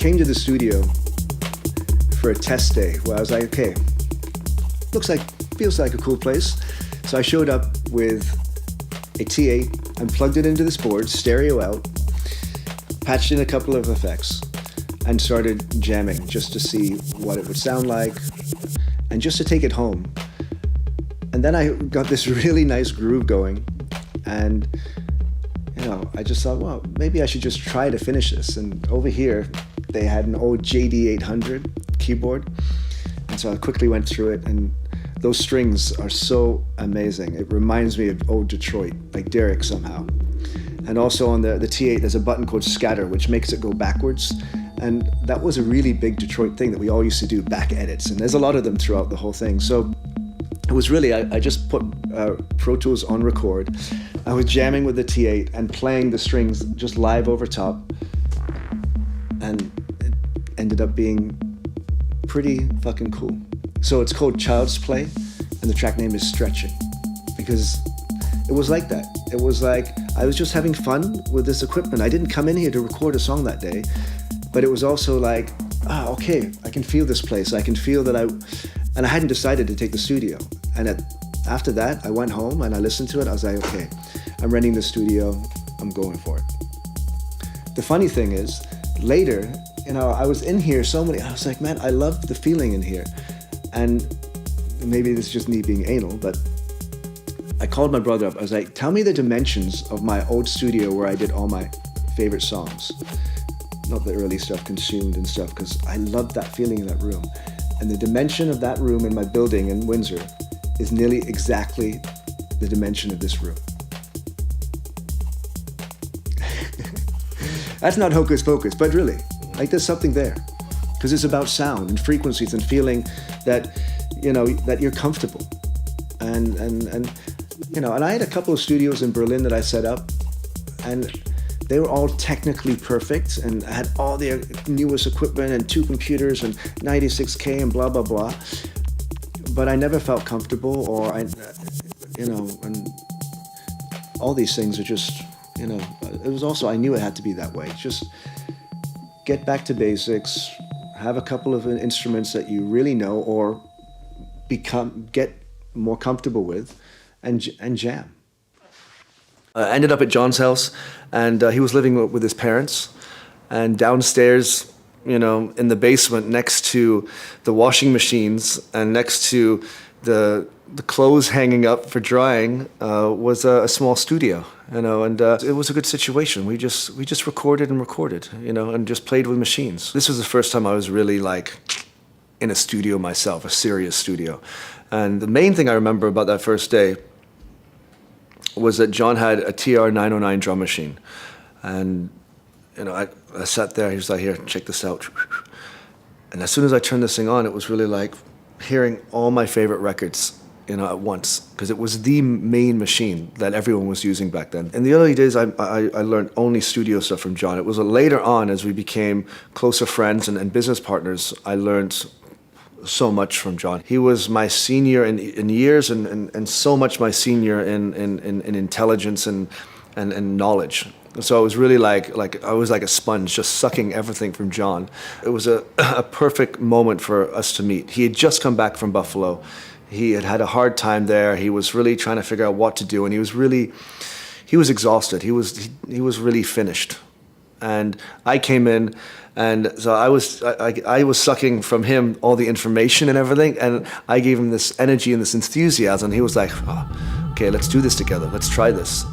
came to the studio for a test day where I was like, okay, feels like a cool place. So I showed up with a T8 and plugged it into this board, stereo out, patched in a couple of effects, and started jamming just to see what it would sound like and just to take it home. And then I got this really nice groove going, and I just thought, well, maybe I should just try to finish this. And over here, they had an old JD800 keyboard, and so I quickly went through it, and those strings are so amazing. It reminds me of old Detroit, like Derek somehow. And also on the T8, there's a button called scatter, which makes it go backwards. And that was a really big Detroit thing that we all used to do, back edits. And there's a lot of them throughout the whole thing. So it was really, I just put Pro Tools on record. I was jamming with the T8 and playing the strings just live over top. And it ended up being pretty fucking cool. So it's called Child's Play, and the track name is Stretching, because it was like that. It was like I was just having fun with this equipment. I didn't come in here to record a song that day, but it was also like, okay, I can feel this place. I can feel that and I hadn't decided to take the studio. And after that, I went home and I listened to it. I was like, okay, I'm renting the studio. I'm going for it. The funny thing is, later, I was in here I was like, man, I love the feeling in here. And maybe this is just me being anal, but I called my brother up. I was like, tell me the dimensions of my old studio where I did all my favorite songs. Not the early stuff, Consumed and stuff, because I loved that feeling in that room. And the dimension of that room in my building in Windsor is nearly exactly the dimension of this room. That's not hocus pocus, but really, like there's something there. Because it's about sound and frequencies and feeling that, that you're comfortable. And I had a couple of studios in Berlin that I set up, and they were all technically perfect and had all the newest equipment and 2 computers and 96K and blah, blah, blah. But I never felt comfortable, and all these things are just, it was also, I knew it had to be that way. Just get back to basics, have a couple of instruments that you really know or get more comfortable with, and jam. I ended up at John's house, and he was living with his parents. And downstairs, in the basement next to the washing machines and next to the clothes hanging up for drying was a small studio, and it was a good situation. We just recorded, and just played with machines. This was the first time I was really like in a studio myself, a serious studio. And the main thing I remember about that first day was that John had a TR-909 drum machine. And, I sat there, he was like, here, check this out. And as soon as I turned this thing on, it was really like hearing all my favorite records, at once, because it was the main machine that everyone was using back then. In the early days, I learned only studio stuff from John. It was later on, as we became closer friends and business partners, I learned so much from John. He was my senior in years and so much my senior in intelligence and knowledge. So I was really like I was like a sponge, just sucking everything from John. It was a perfect moment for us to meet. He had just come back from Buffalo. He had had a hard time there. He was really trying to figure out what to do, and he was exhausted. He was really finished. And I came in, and so I was sucking from him all the information and everything, and I gave him this energy and this enthusiasm. And he was like, okay, let's do this together. Let's try this.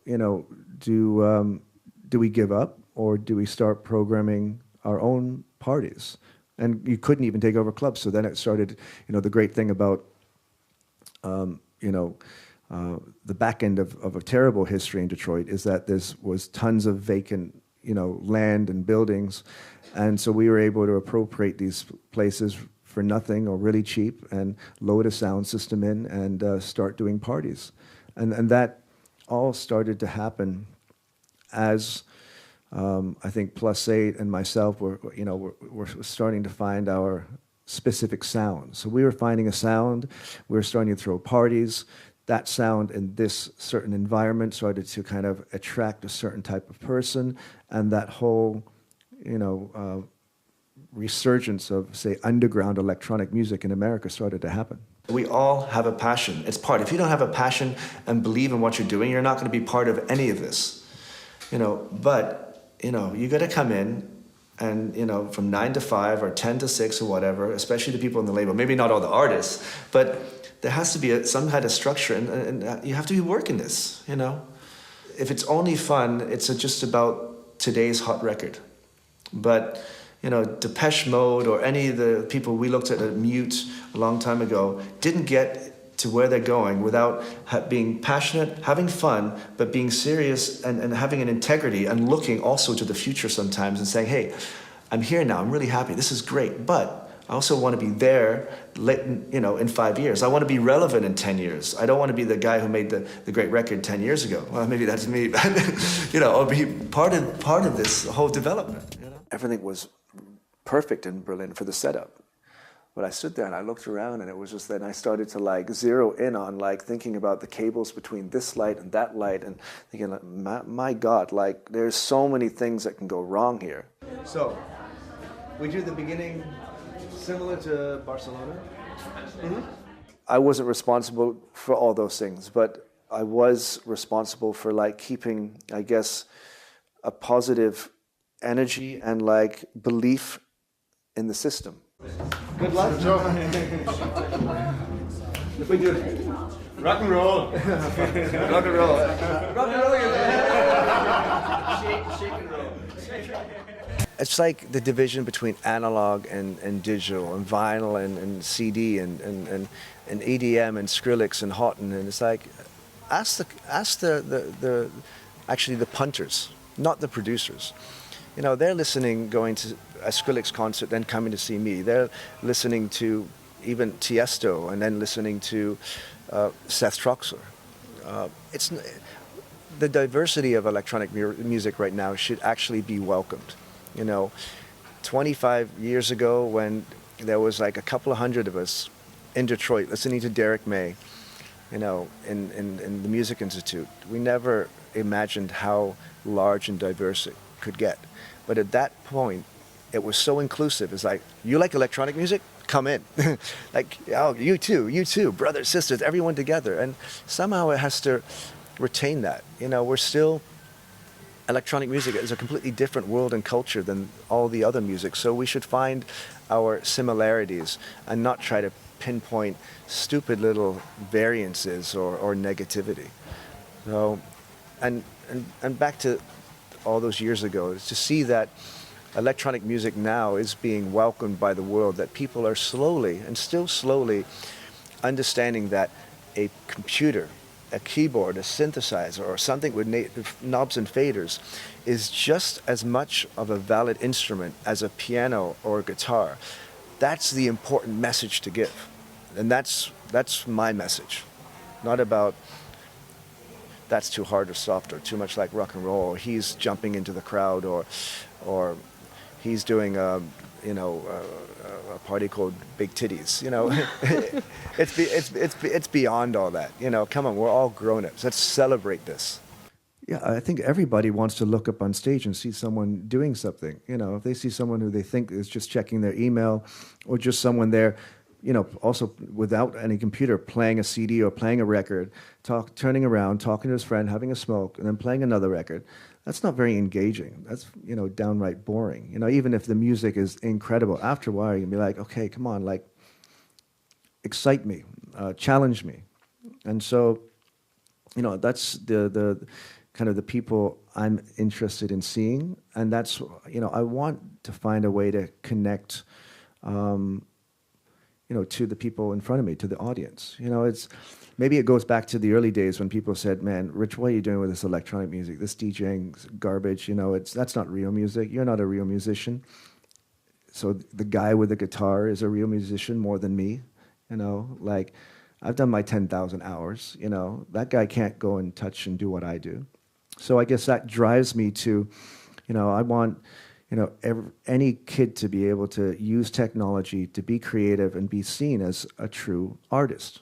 Do we give up, or do we start programming our own parties? And you couldn't even take over clubs. So then it started, the great thing about, the back end of a terrible history in Detroit is that there was tons of vacant, land and buildings. And so we were able to appropriate these places for nothing or really cheap and load a sound system in and start doing parties. And that all started to happen as I think +8 and myself were starting to find our specific sound. So we were finding a sound, we were starting to throw parties. That sound in this certain environment started to kind of attract a certain type of person, and that whole, resurgence of, say, underground electronic music in America started to happen. We all have a passion. It's part. If you don't have a passion and believe in what you're doing, you're not going to be part of any of this. But you got to come in and, from 9 to 5 or 10 to 6 or whatever, especially the people in the label, maybe not all the artists, but there has to be some kind of structure, and you have to be working this, If it's only fun, it's just about today's hot record. But, Depeche Mode or any of the people we looked at Mute a long time ago didn't get to where they're going without being passionate, having fun, but being serious and having an integrity and looking also to the future sometimes and saying, hey, I'm here now, I'm really happy, this is great, but I also want to be there in 5 years. I want to be relevant in 10 years. I don't want to be the guy who made the great record 10 years ago. Well, maybe that's me, but I'll be part of this whole development. Everything was perfect in Berlin for the setup. But I stood there and I looked around, and it was just then I started to zero in on thinking about the cables between this light and that light, and thinking, my God, there's so many things that can go wrong here. So we do the beginning similar to Barcelona. Mm-hmm. I wasn't responsible for all those things, but I was responsible for keeping, I guess, a positive energy and belief in the system. Good luck. If we do rock and roll. Rock and roll. Rock and roll. Shake and roll. It's like the division between analog and digital, and vinyl and CD and EDM and Skrillex and Hawtin, and it's ask the actually the punters, not the producers. They're listening, going to a Skrillex concert, then coming to see me. They're listening to even Tiesto, and then listening to Seth Troxler. It's the diversity of electronic music right now should actually be welcomed. 25 years ago, when there was a couple of hundred of us in Detroit listening to Derek May, in the Music Institute, we never imagined how large and diverse it could get. But at that point, it was so inclusive. It's you like electronic music? Come in. You too, brothers, sisters, everyone together. And somehow it has to retain that. We're still, electronic music is a completely different world and culture than all the other music. So we should find our similarities and not try to pinpoint stupid little variances or negativity. So, and back to all those years ago, to see that electronic music now is being welcomed by the world, that people are slowly and still slowly understanding that a computer, a keyboard, a synthesizer, or something with knobs and faders is just as much of a valid instrument as a piano or a guitar. That's the important message to give. And that's my message. Not about that's too hard or soft or too much like rock and roll, or he's jumping into the crowd, or he's doing a party called Big Titties. It's beyond all that. Come on, we're all grown-ups. Let's celebrate this. Yeah, I think everybody wants to look up on stage and see someone doing something. If they see someone who they think is just checking their email, or just someone there, also without any computer, playing a CD or playing a record, turning around, talking to his friend, having a smoke, and then playing another record. That's not very engaging. That's, downright boring. Even if the music is incredible, after a while you can be okay, come on, excite me, challenge me. And so, that's the kind of the people I'm interested in seeing. And that's, I want to find a way to connect, to the people in front of me, to the audience. Maybe it goes back to the early days when people said, man, Rich, what are you doing with this electronic music? This DJing garbage, that's not real music. You're not a real musician. So the guy with the guitar is a real musician more than me. I've done my 10,000 hours. That guy can't go and touch and do what I do. So I guess that drives me to, I want any kid to be able to use technology to be creative and be seen as a true artist.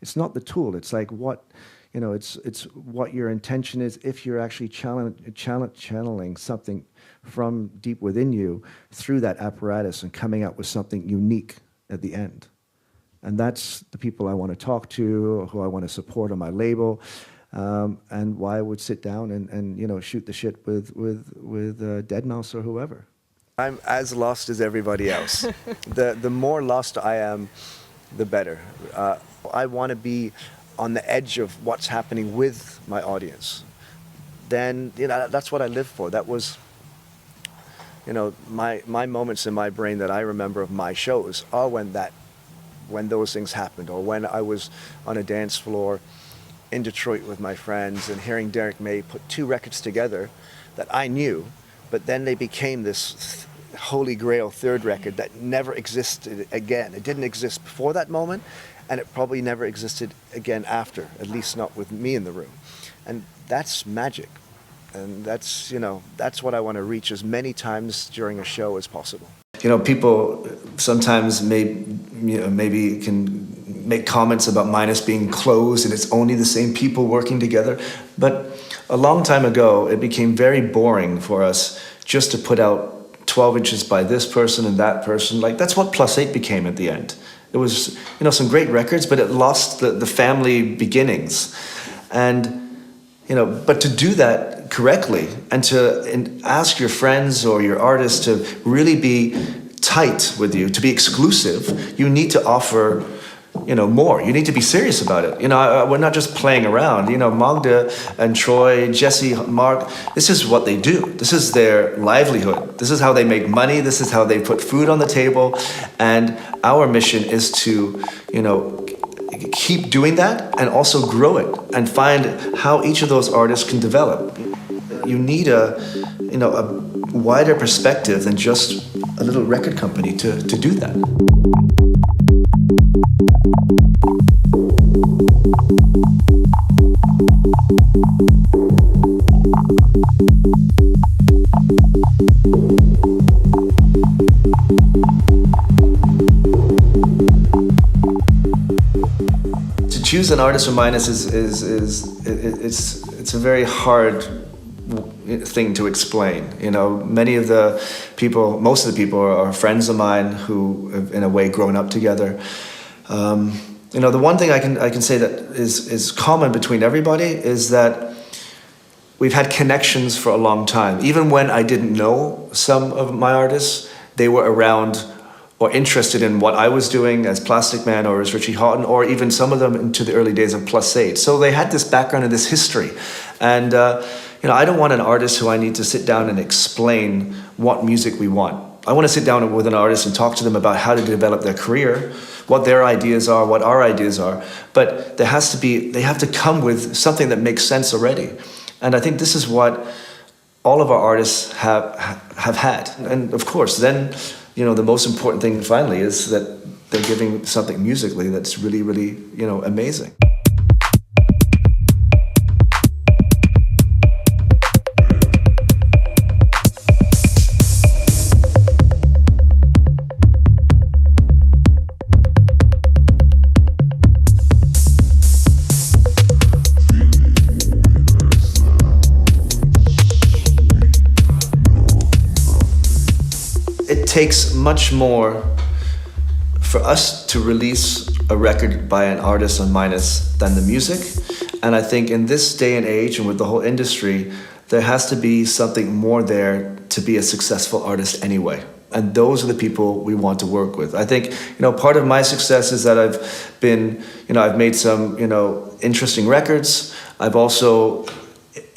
It's not the tool. It's what, It's what your intention is. If you're actually channeling something from deep within you through that apparatus and coming out with something unique at the end. And that's the people I want to talk to, who I want to support on my label, and why I would sit down and shoot the shit with Deadmau5 or whoever. I'm as lost as everybody else. The more lost I am, the better. I want to be on the edge of what's happening with my audience. Then that's what I live for. That was my moments in my brain that I remember of my shows are when those things happened, or when I was on a dance floor in Detroit with my friends and hearing Derek May put two records together that I knew, but then they became this holy grail third record that never existed again. It didn't exist before that moment, and it probably never existed again after, at least not with me in the room. And that's magic. And that's what I want to reach as many times during a show as possible. People sometimes maybe can make comments about Minus being closed and it's only the same people working together. But a long time ago, it became very boring for us just to put out 12 inches by this person and that person. Like, that's what Plus 8 became at the end. It was, some great records, but it lost the family beginnings. And, but to do that correctly and to ask your friends or your artists to really be tight with you, to be exclusive, you need to offer, more. You need to be serious about it. We're not just playing around. Magda and Troy, Jesse, Mark, this is what they do. This is their livelihood. This is how they make money. This is how they put food on the table. And our mission is to, keep doing that and also grow it and find how each of those artists can develop. You need a wider perspective than just a little record company to do that. To choose an artist from Minus it's a very hard thing to explain. Many of the people, most of the people are friends of mine who have in a way grown up together. The one thing I can say that is common between everybody is that we've had connections for a long time. Even when I didn't know some of my artists, they were around or interested in what I was doing as Plastic Man or as Richie Hawtin, or even some of them into the early days of Plus 8. So they had this background and this history. And I don't want an artist who I need to sit down and explain what music we want. I want to sit down with an artist and talk to them about how to develop their career, what their ideas are, what our ideas are. But they have to come with something that makes sense already. And I think this is what all of our artists have had. And of course, then, the most important thing finally is that they're giving something musically that's really, really, amazing. It takes much more for us to release a record by an artist on Minus than the music. And I think in this day and age and with the whole industry, there has to be something more there to be a successful artist anyway. And those are the people we want to work with. I think, part of my success is that I've made some, interesting records. I've also,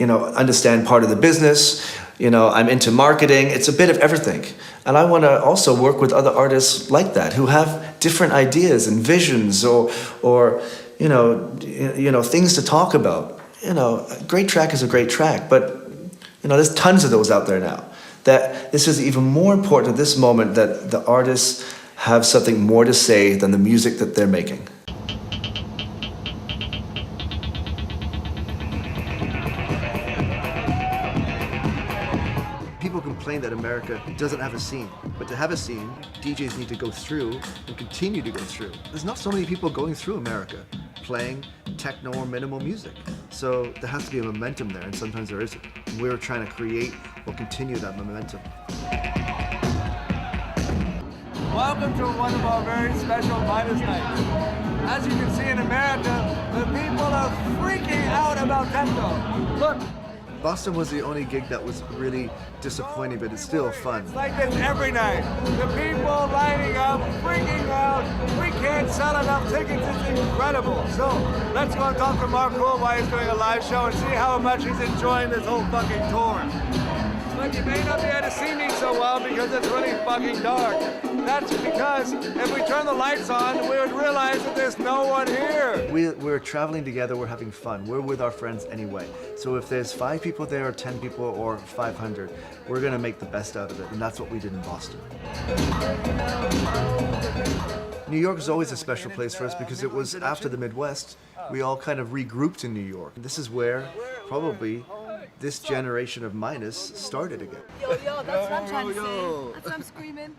understand part of the business. I'm into marketing. It's a bit of everything. And I want to also work with other artists like that who have different ideas and visions or things to talk about. A great track is a great track, but there's tons of those out there now. That this is even more important at this moment that the artists have something more to say than the music that they're making. People complain that America doesn't have a scene, but to have a scene, DJs need to go through and continue to go through. There's not so many people going through America. playing techno or minimal music. So there has to be a momentum there, and sometimes there isn't. We're trying to create or continue that momentum. Welcome to one of our very special Midas nights. As you can see in America, the people are freaking out about techno. Look, Boston was the only gig that was really disappointing, but it's still fun. it's like this every night. The people lining up, freaking out. We can't sell enough tickets, it's incredible. So let's go and talk to Mark Cool while he's doing a live show and see how much he's enjoying this whole fucking tour. But you may not be able to see me so well because it's really fucking dark. That's because if we turn the lights on, we would realize that there's no one here. We're traveling together, we're having fun. We're with our friends anyway. So if there's 5 people there, or 10 people, or 500, we're gonna make the best out of it, and that's what we did in Boston. New York is always a special place for us because it was after the Midwest, we all kind of regrouped in New York. This is where probably this generation of Midas started again. Yo, that's what I'm trying to say. That's what I'm screaming.